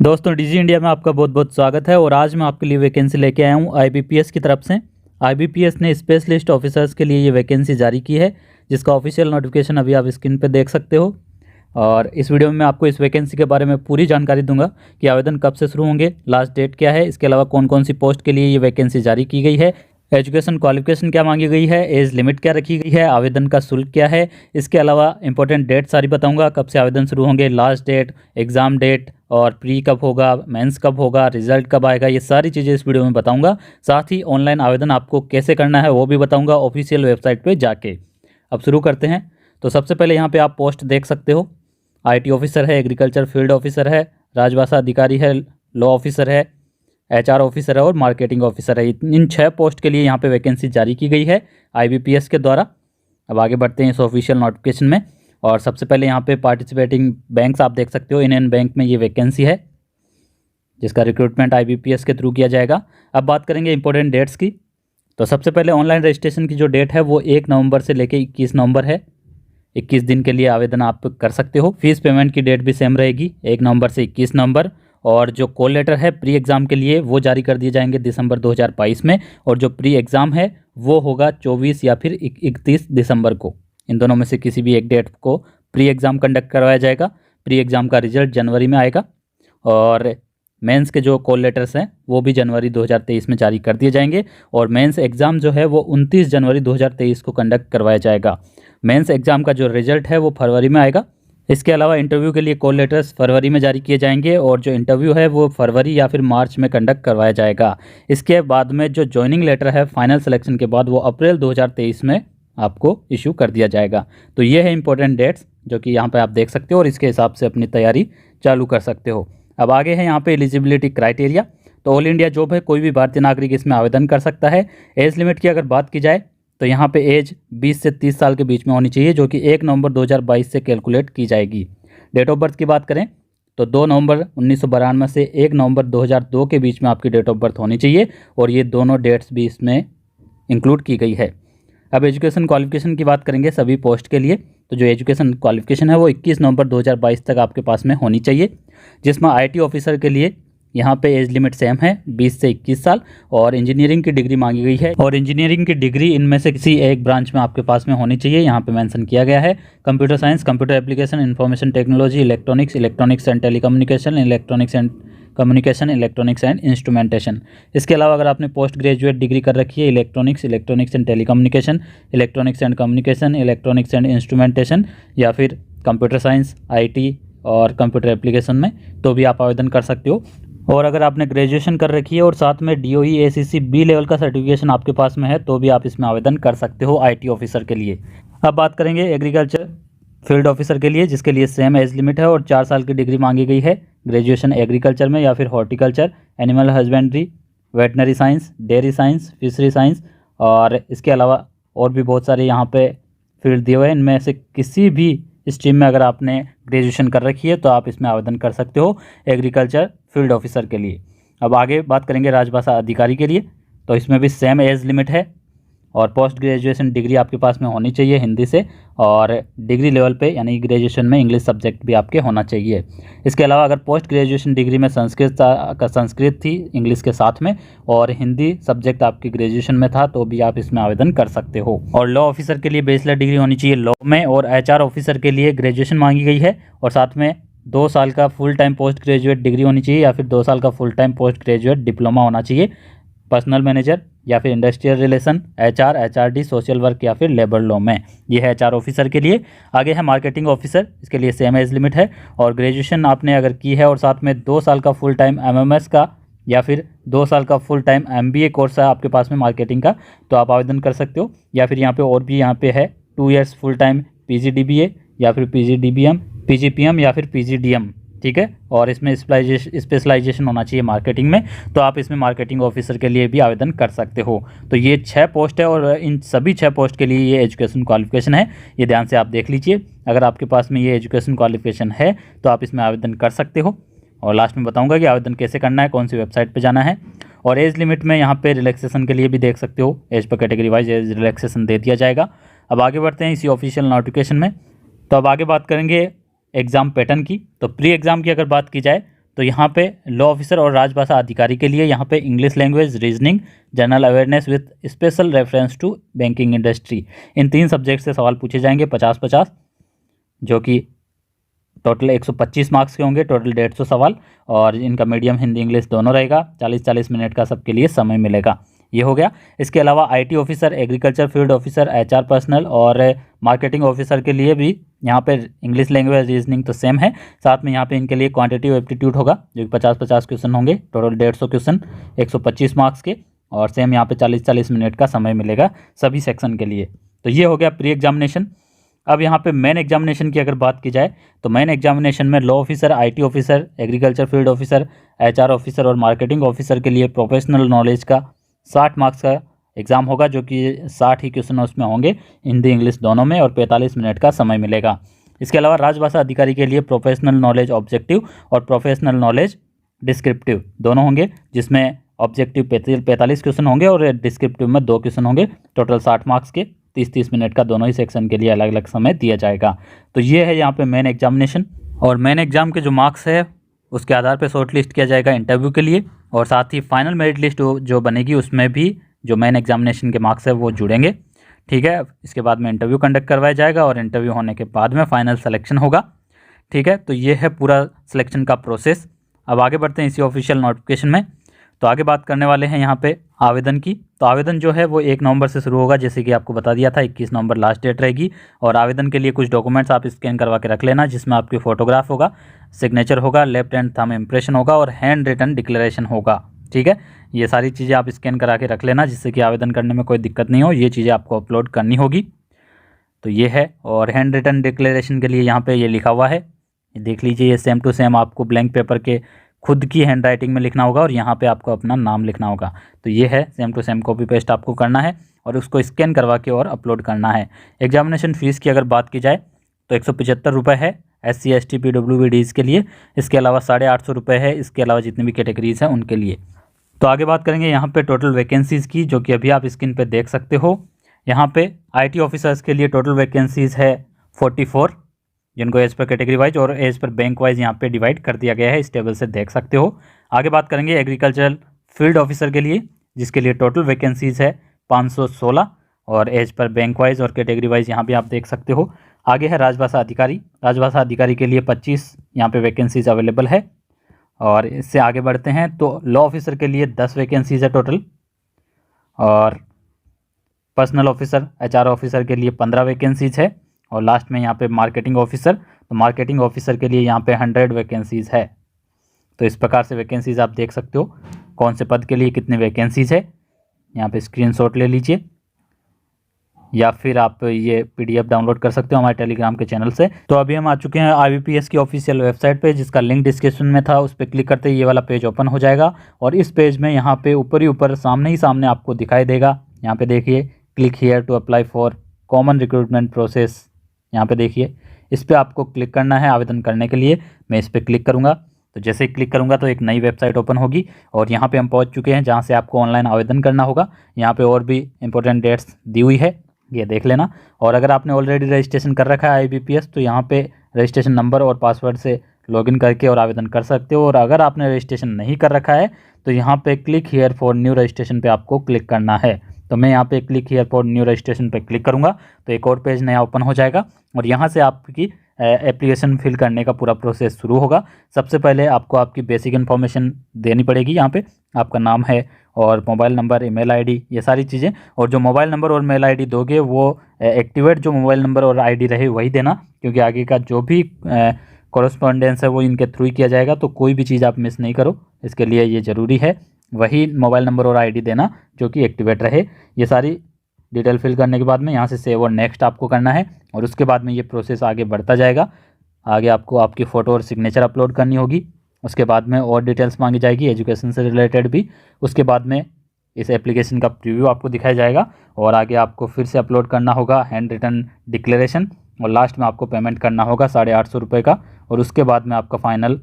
दोस्तों डिजी इंडिया में आपका बहुत बहुत स्वागत है। और आज मैं आपके लिए वैकेंसी लेके आया हूँ आईबीपीएस की तरफ से। आईबीपीएस ने स्पेशलिस्ट ऑफिसर्स के लिए ये वैकेंसी जारी की है, जिसका ऑफिशियल नोटिफिकेशन अभी आप स्क्रीन पे देख सकते हो। और इस वीडियो में मैं आपको इस वैकेंसी के बारे में पूरी जानकारी दूंगा कि आवेदन कब से शुरू होंगे, लास्ट डेट क्या है, इसके अलावा कौन कौन सी पोस्ट के लिए ये वैकेंसी जारी की गई है, एजुकेशन क्वालिफिकेशन क्या मांगी गई है, एज लिमिट क्या रखी गई है, आवेदन का शुल्क क्या है। इसके अलावा इंपॉर्टेंट डेट सारी बताऊंगा, कब से आवेदन शुरू होंगे, लास्ट डेट, एग्ज़ाम डेट और प्री कब होगा, मेंस कब होगा, रिजल्ट कब आएगा, ये सारी चीज़ें इस वीडियो में बताऊंगा। साथ ही ऑनलाइन आवेदन आपको कैसे करना है वो भी बताऊंगा ऑफिशियल वेबसाइट पे जाके। अब शुरू करते हैं। तो सबसे पहले यहाँ पे आप पोस्ट देख सकते हो। IT ऑफिसर है, एग्रीकल्चर फील्ड ऑफिसर है, राजभाषा अधिकारी है, लॉ ऑफिसर है, HR ऑफिसर है और मार्केटिंग ऑफिसर है। इन 6 पोस्ट के लिए यहाँ पे वैकेंसी जारी की गई है IBPS के द्वारा। अब आगे बढ़ते हैं इस ऑफिशियल नोटिफिकेशन में। और सबसे पहले यहाँ पे पार्टिसिपेटिंग बैंक्स आप देख सकते हो। इंडियन बैंक में ये वैकेंसी है, जिसका रिक्रूटमेंट IBPS के थ्रू किया जाएगा। अब बात करेंगे इंपॉर्टेंट डेट्स की। तो सबसे पहले ऑनलाइन रजिस्ट्रेशन की जो डेट है वो 1 नवंबर से लेकर 21 नवंबर है। 21 दिन के लिए आवेदन आप कर सकते हो। फीस पेमेंट की डेट भी सेम रहेगी, 1 नवंबर से 21 नवंबर। और जो कॉल लेटर है प्री एग्ज़ाम के लिए वो जारी कर दिए जाएंगे दिसंबर 2022 में। और जो प्री एग्ज़ाम है वो होगा 24 या फिर 31 दिसंबर को। इन दोनों में से किसी भी एक डेट को प्री एग्ज़ाम कंडक्ट करवाया जाएगा। प्री एग्ज़ाम का रिजल्ट जनवरी में आएगा और मेंस के जो कॉल लेटर्स हैं वो भी जनवरी 2023 में जारी कर दिए जाएंगे। और मेंस एग्ज़ाम जो है वो 29 जनवरी 2023 को कंडक्ट करवाया जाएगा। मेंस एग्ज़ाम का जो रिजल्ट है वो फरवरी में आएगा। इसके अलावा इंटरव्यू के लिए कॉल लेटर्स फरवरी में जारी किए जाएंगे और जो इंटरव्यू है वो फरवरी या फिर मार्च में कंडक्ट करवाया जाएगा। इसके बाद में जो ज्वाइनिंग लेटर है फाइनल सिलेक्शन के बाद वो अप्रैल 2023 में आपको इशू कर दिया जाएगा। तो ये है इंपॉर्टेंट डेट्स जो कि यहाँ पे आप देख सकते हो और इसके हिसाब से अपनी तैयारी चालू कर सकते हो। अब आगे है यहाँ पे एलिजिबिलिटी क्राइटेरिया। तो ऑल इंडिया जॉब है, कोई भी भारतीय नागरिक इसमें आवेदन कर सकता है। एज लिमिट की अगर बात की जाए तो यहाँ पे एज 20 से 30 साल के बीच में होनी चाहिए, जो कि 1 नवंबर 2022 से कैलकुलेट की जाएगी। डेट ऑफ बर्थ की बात करें तो 2 नवंबर 1992 से 1 नवंबर 2002 के बीच में आपकी डेट ऑफ बर्थ होनी चाहिए और ये दोनों डेट्स भी इसमें इंक्लूड की गई है। अब एजुकेशन क्वालिफिकेशन की बात करेंगे सभी पोस्ट के लिए। तो जो एजुकेशन क्वालिफिकेशन है वो 21 नवंबर 2022 तक आपके पास में होनी चाहिए, जिसमें IT ऑफिसर के लिए यहाँ पे एज लिमिट सेम है 20 से 21 साल। और इंजीनियरिंग की डिग्री मांगी गई है और इंजीनियरिंग की डिग्री इनमें से किसी एक ब्रांच में आपके पास में होनी चाहिए। यहाँ पे मेंशन किया गया है computer science, computer application, information technology, electronics and telecommunication, electronics and instrumentation. इसके अलावा अगर आपने पोस्ट ग्रेजुएट डिग्री कर रखी है electronics and telecommunication, electronics and communication, electronics and instrumentation या फिर कंप्यूटर साइंस, IT और कंप्यूटर एप्लीकेशन में, तो भी आप आवेदन कर सकते हो। और अगर आपने ग्रेजुएशन कर रखी है और साथ में DOE ACC B लेवल का सर्टिफिकेशन आपके पास में है तो भी आप इसमें आवेदन कर सकते हो IT ऑफिसर के लिए। अब बात करेंगे एग्रीकल्चर फील्ड ऑफिसर के लिए, जिसके लिए सेम एज लिमिट है और 4 साल की डिग्री मांगी गई है। ग्रेजुएशन एग्रीकल्चर में या फिर horticulture, animal husbandry, veterinary science, dairy science, fishery science और इसके अलावा और भी बहुत सारे यहाँ पे फील्ड दिए हुए हैं। इनमें से किसी भी स्ट्रीम में अगर आपने ग्रेजुएशन कर रखी है तो आप इसमें आवेदन कर सकते हो एग्रीकल्चर फील्ड ऑफिसर के लिए। अब आगे बात करेंगे राजभाषा अधिकारी के लिए। तो इसमें भी सेम एज लिमिट है और पोस्ट ग्रेजुएशन डिग्री आपके पास में होनी चाहिए हिंदी से, और डिग्री लेवल पे यानी ग्रेजुएशन में इंग्लिश सब्जेक्ट भी आपके होना चाहिए। इसके अलावा अगर पोस्ट ग्रेजुएशन डिग्री में संस्कृत थी इंग्लिश के साथ में और हिंदी सब्जेक्ट आपकी ग्रेजुएशन में था तो भी आप इसमें आवेदन कर सकते हो। और लॉ ऑफिसर के लिए बैचलर डिग्री होनी चाहिए लॉ में, और HR ऑफिसर के लिए ग्रेजुएशन मांगी गई है और साथ में 2 साल का full time post graduate degree होनी चाहिए या फिर 2 साल का full time post graduate diploma होना चाहिए। पर्सनल मैनेजर या फिर industrial relation, HR, HRD, social work या फिर लेबर लॉ में, ये है HR ऑफिसर के लिए। आगे है मार्केटिंग ऑफिसर, इसके लिए सेम एज लिमिट है और ग्रेजुएशन आपने अगर की है और साथ में 2 साल का फुल टाइम MMS का या फिर 2 साल का फुल टाइम MBA कोर्स है आपके पास में मार्केटिंग का, तो आप आवेदन कर सकते हो। या फिर यहाँ पे और भी यहाँ पे है 2 ईयर्स फुल टाइम PGDBA या फिर PGDBM, PGPM या फिर PGDM, ठीक है। और इसमें स्पेशलाइजेशन होना चाहिए मार्केटिंग में, तो आप इसमें मार्केटिंग ऑफिसर के लिए भी आवेदन कर सकते हो। तो ये 6 पोस्ट है और इन सभी 6 पोस्ट के लिए ये एजुकेशन क्वालिफिकेशन है, ये ध्यान से आप देख लीजिए। अगर आपके पास में ये एजुकेशन क्वालिफिकेशन है तो आप इसमें आवेदन कर सकते हो। और लास्ट में बताऊंगा कि आवेदन कैसे करना है, कौन सी वेबसाइट पर जाना है। और एज लिमिट में यहाँ पे रिलैक्सेशन के लिए भी देख सकते हो, एज पर कैटेगरी वाइज एज रिलैक्सेशन दे दिया जाएगा। अब आगे बढ़ते हैं इसी ऑफिशियल नोटिफिकेशन में। तो अब आगे बात करेंगे एग्ज़ाम पैटर्न की। तो प्री एग्ज़ाम की अगर बात की जाए तो यहाँ पे लॉ ऑफिसर और राजभाषा अधिकारी के लिए यहाँ पे English language, reasoning, general awareness with special reference to banking industry, in 3 subject से सवाल पूछे जाएंगे 50-50, जो कि टोटल 125 मार्क्स के होंगे, टोटल 150 सवाल। और इनका मीडियम हिंदी इंग्लिश दोनों रहेगा। 40-40 मिनट का सबके लिए समय मिलेगा। ये हो गया। इसके अलावा IT officer, agriculture field officer, HR personal और मार्केटिंग ऑफिसर के लिए भी यहाँ पे इंग्लिश लैंग्वेज, रीजनिंग तो सेम है, साथ में यहाँ पे इनके लिए क्वांटिटेटिव एप्टीट्यूड होगा जो कि 50-50 क्वेश्चन होंगे, टोटल 150 क्वेश्चन 125 मार्क्स के, और सेम यहाँ पे 40-40 मिनट का समय मिलेगा सभी सेक्शन के लिए। तो ये हो गया प्री एग्जामिनेशन। अब यहाँ पे मेन एग्जामिनेशन की अगर बात की जाए तो मेन एग्जामिनेशन में law officer, IT officer, agriculture field officer, HR officer और मार्केटिंग ऑफिसर के लिए प्रोफेशनल नॉलेज का 60 मार्क्स का एग्ज़ाम होगा, जो कि 60 ही क्वेश्चन उसमें होंगे हिंदी इंग्लिश दोनों में, और 45 मिनट का समय मिलेगा। इसके अलावा राजभाषा अधिकारी के लिए प्रोफेशनल नॉलेज ऑब्जेक्टिव और प्रोफेशनल नॉलेज डिस्क्रिप्टिव दोनों होंगे, जिसमें ऑब्जेक्टिव 45 क्वेश्चन होंगे और डिस्क्रिप्टिव में 2 क्वेश्चन होंगे, टोटल 60 मार्क्स के, 30-30 मिनट का दोनों ही सेक्शन के लिए अलग अलग समय दिया जाएगा। तो ये है यहाँ पे मेन एग्जामिनेशन, और मेन एग्जाम के जो मार्क्स है उसके आधार पे शॉर्ट लिस्ट किया जाएगा इंटरव्यू के लिए, और साथ ही फाइनल मेरिट लिस्ट जो बनेगी उसमें भी जो मेन एग्जामिनेशन के मार्क्स है वो जुड़ेंगे। ठीक है, इसके बाद में इंटरव्यू कंडक्ट करवाया जाएगा और इंटरव्यू होने के बाद में फाइनल सिलेक्शन होगा। ठीक है, तो ये है पूरा सिलेक्शन का प्रोसेस। अब आगे बढ़ते हैं इसी ऑफिशियल नोटिफिकेशन में। तो आगे बात करने वाले हैं यहाँ पे आवेदन की। तो आवेदन जो है वो 1 नवंबर से शुरू होगा, जैसे कि आपको बता दिया था 21 नवंबर लास्ट डेट रहेगी। और आवेदन के लिए कुछ डॉक्यूमेंट्स आप स्कैन करवा के रख लेना, जिसमें आपकी फ़ोटोग्राफ होगा, सिग्नेचर होगा, लेफ्ट हैंड थंब इम्प्रेशन होगा और हैंड रिटन डिक्लेरेशन होगा। ठीक है, ये सारी चीज़ें आप स्कैन करा के रख लेना, जिससे कि आवेदन करने में कोई दिक्कत नहीं हो। ये चीज़ें आपको अपलोड करनी होगी। तो ये है, और हैंड रिटन डिक्लेरेशन के लिए यहाँ पे ये लिखा हुआ है, ये देख लीजिए, ये सेम टू सेम आपको ब्लैंक पेपर के खुद की हैंड राइटिंग में लिखना होगा और यहाँ पे आपको अपना नाम लिखना होगा। तो ये है, same to same copy paste आपको करना है और उसको स्कैन करवा के और अपलोड करना है। एग्जामिनेशन फ़ीस की अगर बात की जाए तो 175 रुपये है SC ST PWDs के लिए। इसके अलावा 850 रुपये है इसके अलावा जितनी भी कैटेगरीज हैं उनके लिए। तो आगे बात करेंगे यहाँ पे टोटल वैकेंसीज़ की, जो कि अभी आप स्क्रीन पे देख सकते हो। यहाँ पे आईटी ऑफिसर्स के लिए टोटल वैकेंसीज़ है 44, जिनको एज पर कैटेगरी वाइज और एज पर बैंक वाइज यहाँ पे डिवाइड कर दिया गया है, इस टेबल से देख सकते हो। आगे बात करेंगे एग्रीकल्चरल फील्ड ऑफिसर के लिए, जिसके लिए टोटल वैकेंसीज़ है 516 और एज पर बैंक वाइज और कैटेगरी वाइज यहाँ पे आप देख सकते हो। आगे है राजभाषा अधिकारी। राजभाषा अधिकारी के लिए 25 यहाँ पे वैकेंसीज अवेलेबल है। और इससे आगे बढ़ते हैं तो लॉ ऑफिसर के लिए 10 वैकेंसीज है टोटल, और पर्सनल ऑफिसर, एचआर ऑफिसर के लिए 15 वैकेंसीज है, और लास्ट में यहाँ पे मार्केटिंग ऑफिसर, तो मार्केटिंग ऑफिसर के लिए यहाँ पे 100 वैकेंसीज़ है। तो इस प्रकार से वैकेंसीज़ आप देख सकते हो, कौन से पद के लिए कितने वैकेंसीज़ है। यहाँ पे स्क्रीनशॉट ले लीजिए या फिर आप ये PDF डाउनलोड कर सकते हो हमारे टेलीग्राम के चैनल से। तो अभी हम आ चुके हैं IBPS की ऑफिशियल वेबसाइट पे, जिसका लिंक डिस्क्रिप्शन में था, उस पर क्लिक करते ही ये वाला पेज ओपन हो जाएगा। और इस पेज में यहाँ पे ऊपर ही ऊपर सामने ही सामने आपको दिखाई देगा, यहाँ पे देखिए, click here to apply for common recruitment process. यहाँ पे देखिए, इस पर आपको क्लिक करना है आवेदन करने के लिए। मैं इस पर क्लिक करूँगा, तो जैसे ही क्लिक करूँगा तो एक नई वेबसाइट ओपन होगी, और यहाँ पे हम पहुँच चुके हैं जहाँ से आपको ऑनलाइन आवेदन करना होगा। यहाँ पे और भी इंपॉर्टेंट डेट्स दी हुई है, ये देख लेना। और अगर आपने ऑलरेडी रजिस्ट्रेशन कर रखा है IBPS, तो यहाँ पे रजिस्ट्रेशन नंबर और पासवर्ड से लॉगिन करके और आवेदन कर सकते हो। और अगर आपने रजिस्ट्रेशन नहीं कर रखा है तो यहाँ पे click here for new registration पे आपको क्लिक करना है। तो मैं यहाँ पे click here for new registration पे क्लिक करूँगा तो एक और पेज नया ओपन हो जाएगा, और यहाँ से आपकी एप्लीकेशन फिल करने का पूरा प्रोसेस शुरू होगा। सबसे पहले आपको आपकी बेसिक इन्फॉर्मेशन देनी पड़ेगी। यहाँ पे आपका नाम है और मोबाइल नंबर, ईमेल आईडी, ये सारी चीज़ें। और जो मोबाइल नंबर और मेल आईडी दोगे वो एक्टिवेट जो मोबाइल नंबर और आईडी रहे वही देना, क्योंकि आगे का जो भी कॉरेस्पॉन्डेंस है वो इनके थ्रू ही किया जाएगा। तो कोई भी चीज़ आप मिस नहीं करो, इसके लिए ये ज़रूरी है वही मोबाइल नंबर और आईडी देना जो कि एक्टिवेट रहे। ये सारी डिटेल फिल करने के बाद में यहाँ से सेव और नेक्स्ट आपको करना है, और उसके बाद में ये प्रोसेस आगे बढ़ता जाएगा। आगे आपको आपकी फ़ोटो और सिग्नेचर अपलोड करनी होगी, उसके बाद में और डिटेल्स मांगी जाएगी एजुकेशन से रिलेटेड भी। उसके बाद में इस एप्लीकेशन का प्रीव्यू आपको दिखाया जाएगा, और आगे आपको फिर से अपलोड करना होगा हैंड रिटन डिक्लेरेशन, और लास्ट में आपको पेमेंट करना होगा 850 रुपये का, और उसके बाद में आपका फाइनल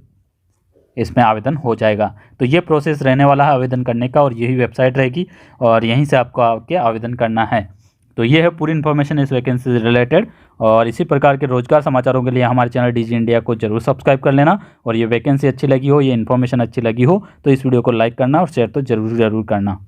इसमें आवेदन हो जाएगा। तो ये प्रोसेस रहने वाला है आवेदन करने का, और यही वेबसाइट रहेगी और यहीं से आपको आके आवेदन करना है। तो ये है पूरी इन्फॉर्मेशन इस वैकेंसी से रिलेटेड। और इसी प्रकार के रोजगार समाचारों के लिए हमारे चैनल डीजी इंडिया को जरूर सब्सक्राइब कर लेना। और ये वैकेंसी अच्छी लगी हो, ये इन्फॉर्मेशन अच्छी लगी हो तो इस वीडियो को लाइक करना और शेयर तो जरूर करना।